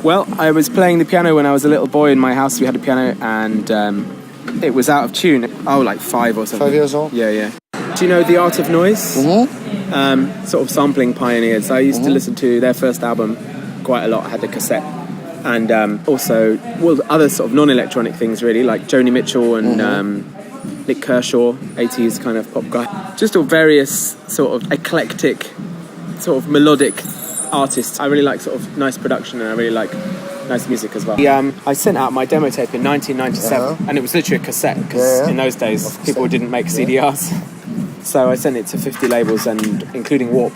Well, I was playing the piano when I was a little boy in my house. We had a piano and it was out of tune. Oh, like 5 or something. 5 years old? Yeah. Do you know The Art of Noise? Mm-hmm. Sort of sampling pioneers. I used to listen to their first album quite a lot. I had the cassette. And also, other sort of non-electronic things really, like Joni Mitchell and Nick Kershaw, 80s kind of pop guy. Just all various sort of eclectic, sort of melodic artists. I really like sort of nice production and I really like nice music as well. I sent out my demo tape in 1997 and it was literally a cassette because in those days people didn't make CDRs. So I sent it to 50 labels and including Warp.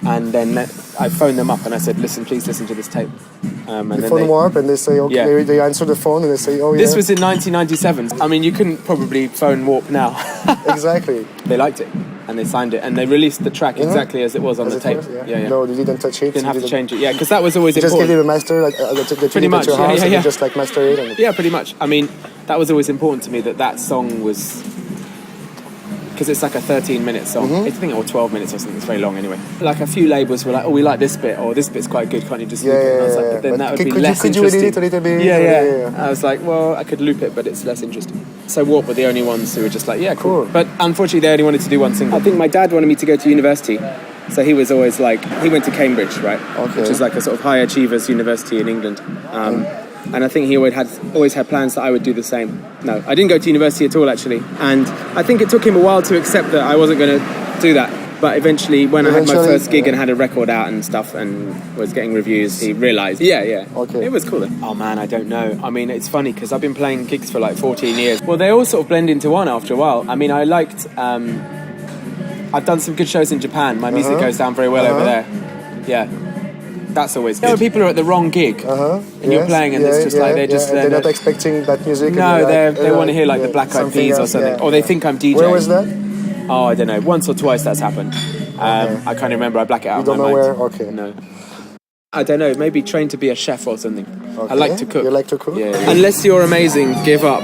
And then I phoned them up and I said, please listen to this tape. And you phone Warp and they say, okay, they answer the phone and they say, oh yeah. This was in 1997. I mean, you couldn't probably phone Warp now. Exactly. They liked it and they signed it and they released the track exactly as it was on the tape. No, they didn't touch it. Didn't have to change it. Because that was always important. Just give it a master, like pretty much. At your house, and you just like master it. And yeah, pretty much. I mean, that was always important to me that song was. Because it's like a 13-minute song. I think, or 12 minutes or something. It's very long anyway. Like a few labels were like, oh, we like this bit, or this bit's quite good. Can't you just loop it? And I was like, but then that would be less interesting. Could you edit it a little bit? Yeah. I was like, well, I could loop it, but it's less interesting. So Warp were the only ones who were just like, yeah, cool. But unfortunately, they only wanted to do one single. I think my dad wanted me to go to university. So he was always like, he went to Cambridge, right? Okay. Which is like a sort of high achievers university in England. And I think he always had plans that I would do the same. No, I didn't go to university at all, actually. And I think it took him a while to accept that I wasn't going to do that. But eventually, when I had my first gig and had a record out and stuff and was getting reviews, he realised, okay. It was cool then. Oh man, I don't know. I mean, it's funny because I've been playing gigs for like 14 years. Well, they all sort of blend into one after a while. I mean, I liked... I've done some good shows in Japan. My music goes down very well over there. Yeah. That's always good. People are at the wrong gig and you're playing and it's just like they're not expecting that music. No, they want to hear like the Black Eyed Peas or something. Or they think I'm DJing. Where was that? Oh, I don't know. Once or twice that's happened. I can't remember. I black it out of my mind. You don't know where? Okay. No. I don't know. Maybe train to be a chef or something. Okay. I like to cook. You like to cook? Yeah. Unless you're amazing, give up.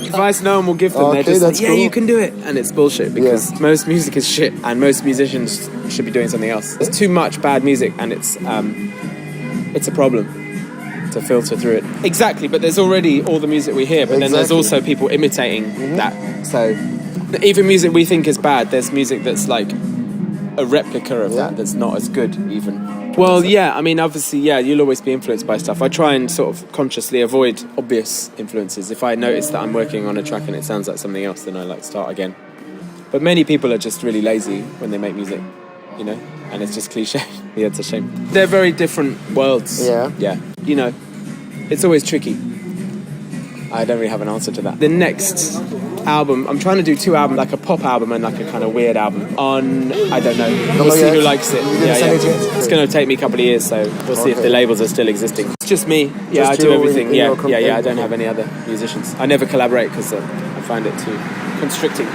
Advice no one will give them. They're just like, you can do it. And it's bullshit because most music is shit and most musicians should be doing something else. There's too much bad music and it's a problem to filter through it. Exactly, but there's already all the music we hear, but then there's also people imitating that. So even music we think is bad, there's music that's like a replica of that's not as good even. Well, I mean, obviously, you'll always be influenced by stuff. I try and sort of consciously avoid obvious influences. If I notice that I'm working on a track and it sounds like something else, then I like start again. But many people are just really lazy when they make music, you know, and it's just cliche. It's a shame. They're very different worlds. Yeah. You know, it's always tricky. I don't really have an answer to that. The next album, I'm trying to do 2 albums, like a pop album and like a kind of weird album on, I don't know, we'll see who likes it. It's going to take me a couple of years, so we'll see if the labels are still existing. It's just me. I do everything. I don't have any other musicians. I never collaborate because I find it too constricting.